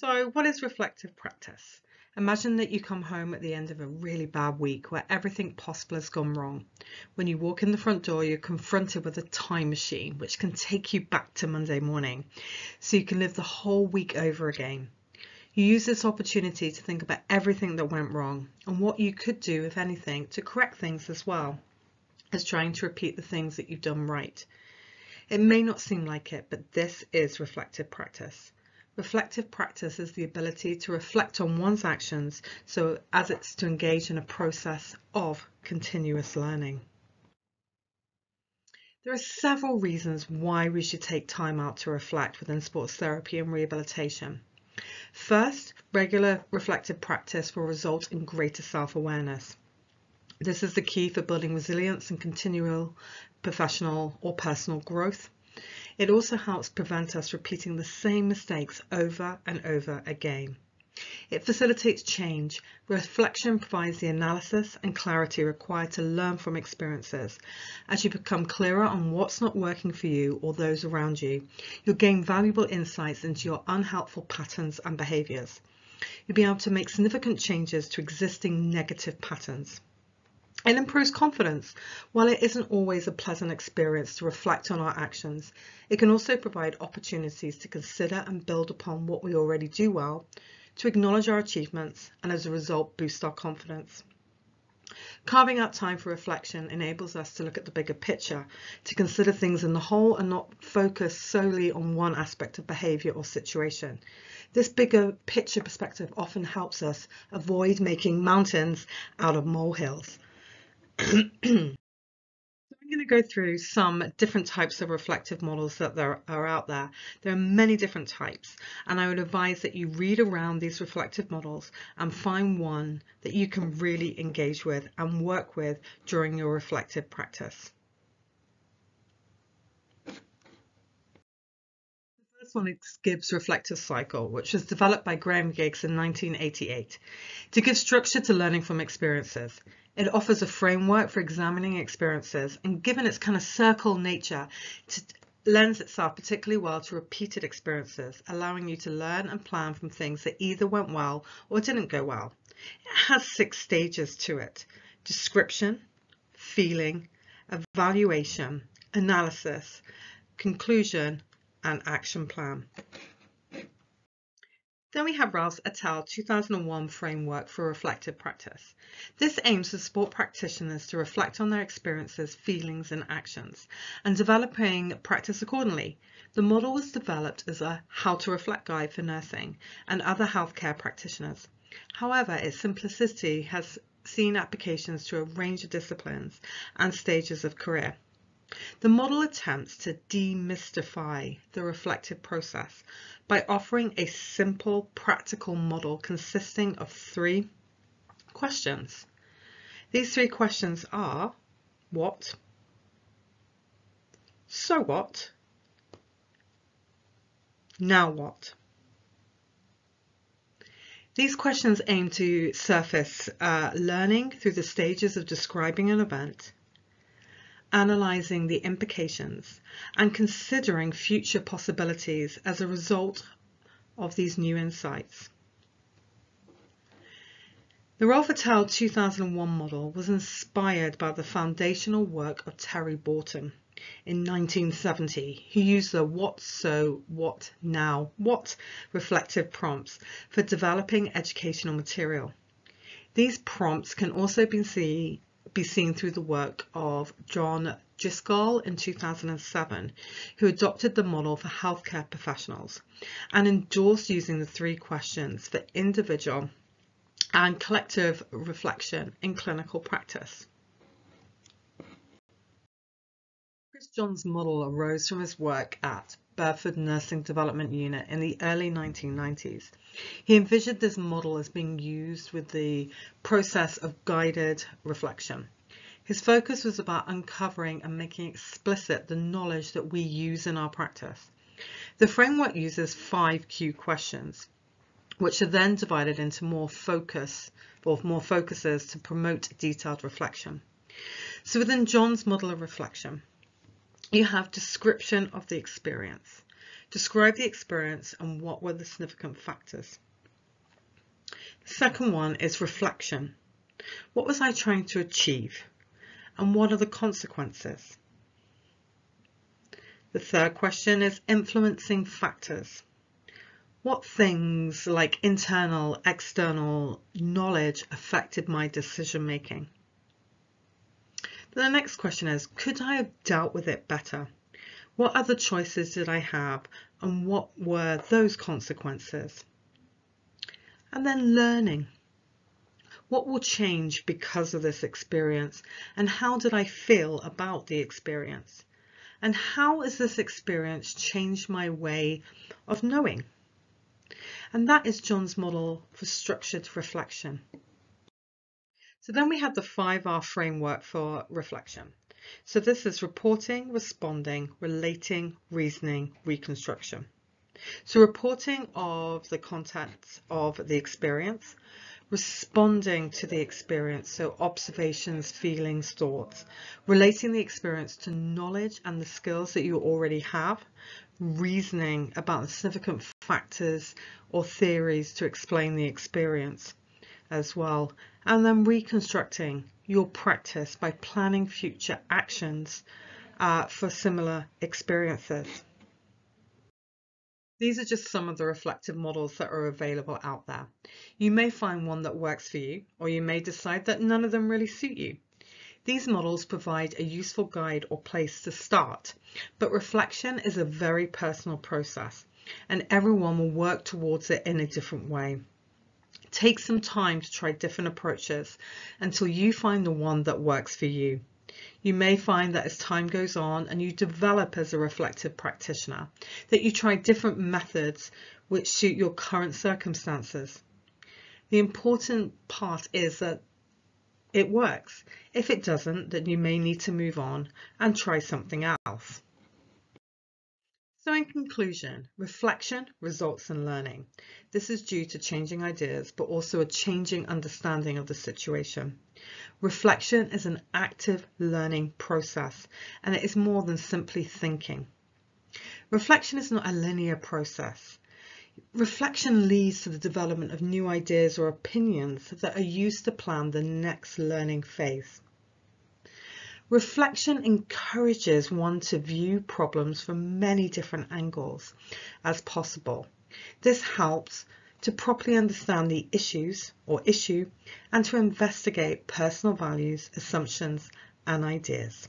So what is reflective practice? Imagine that you come home at the end of a really bad week where everything possible has gone wrong. When you walk in the front door, you're confronted with a time machine which can take you back to Monday morning, so you can live the whole week over again. You use this opportunity to think about everything that went wrong and what you could do, if anything, to correct things as well as trying to repeat the things that you've done right. It may not seem like it, but this is reflective practice. Reflective practice is the ability to reflect on one's actions so as it's to engage in a process of continuous learning. There are several reasons why we should take time out to reflect within sports therapy and rehabilitation. First, regular reflective practice will result in greater self-awareness. This is the key for building resilience and continual professional or personal growth. It also helps prevent us repeating the same mistakes over and over again. It facilitates change. Reflection provides the analysis and clarity required to learn from experiences. As you become clearer on what's not working for you or those around you, you'll gain valuable insights into your unhelpful patterns and behaviours. You'll be able to make significant changes to existing negative patterns. It improves confidence. While it isn't always a pleasant experience to reflect on our actions, it can also provide opportunities to consider and build upon what we already do well, to acknowledge our achievements, and as a result boost our confidence. Carving out time for reflection enables us to look at the bigger picture, to consider things in the whole and not focus solely on one aspect of behaviour or situation. This bigger picture perspective often helps us avoid making mountains out of molehills. I'm going to go through some different types of reflective models that there are out there. There are many different types, and I would advise that you read around these reflective models and find one that you can really engage with and work with during your reflective practice. The first one is Gibbs' reflective cycle, which was developed by Graham Gibbs in 1988 to give structure to learning from experiences. It offers a framework for examining experiences, and given its kind of circle nature, lends itself particularly well to repeated experiences, allowing you to learn and plan from things that either went well or didn't go well. It has 6 stages to it: description, feeling, evaluation, analysis, conclusion, and action plan. Then we have Rouse et al. 2001 Framework for Reflective Practice. This aims to support practitioners to reflect on their experiences, feelings, and actions, and developing practice accordingly. The model was developed as a how to reflect guide for nursing and other healthcare practitioners. However, its simplicity has seen applications to a range of disciplines and stages of career. The model attempts to demystify the reflective process by offering a simple, practical model consisting of 3 questions. These 3 questions are: what, so what, now what? These questions aim to surface learning through the stages of describing an event, analysing the implications, and considering future possibilities as a result of these new insights. The Rolfe et al. 2001 model was inspired by the foundational work of Terry Borton in 1970, who used the what, so, what, now, what reflective prompts for developing educational material. These prompts can also be seen through the work of John Driscoll in 2007, who adopted the model for healthcare professionals and endorsed using the 3 questions for individual and collective reflection in clinical practice. Chris John's model arose from his work at Burford Nursing Development Unit in the early 1990s. He envisioned this model as being used with the process of guided reflection. His focus was about uncovering and making explicit the knowledge that we use in our practice. The framework uses 5 Q questions, which are then divided into more focuses to promote detailed reflection. So within John's model of reflection, you have description of the experience. Describe the experience and what were the significant factors. The second one is reflection. What was I trying to achieve? And what are the consequences? The third question is influencing factors. What things like internal, external knowledge affected my decision making? The next question is, could I have dealt with it better? What other choices did I have and what were those consequences? And then learning. What will change because of this experience and how did I feel about the experience? And how has this experience changed my way of knowing? And that is John's model for structured reflection. So then we have the 5R framework for reflection. So this is reporting, responding, relating, reasoning, reconstruction. So reporting of the contents of the experience, responding to the experience, so observations, feelings, thoughts, relating the experience to knowledge and the skills that you already have, reasoning about the significant factors or theories to explain the experience as well, and then reconstructing your practice by planning future actions for similar experiences. These are just some of the reflective models that are available out there. You may find one that works for you, or you may decide that none of them really suit you. These models provide a useful guide or place to start, but reflection is a very personal process, and everyone will work towards it in a different way. Take some time to try different approaches until you find the one that works for you. You may find that as time goes on and you develop as a reflective practitioner, that you try different methods which suit your current circumstances. The important part is that it works. If it doesn't, then you may need to move on and try something else. So in conclusion, reflection results in learning. This is due to changing ideas, but also a changing understanding of the situation. Reflection is an active learning process, and it is more than simply thinking. Reflection is not a linear process. Reflection leads to the development of new ideas or opinions that are used to plan the next learning phase. Reflection encourages one to view problems from many different angles as possible. This helps to properly understand the issues or issue and to investigate personal values, assumptions, and ideas.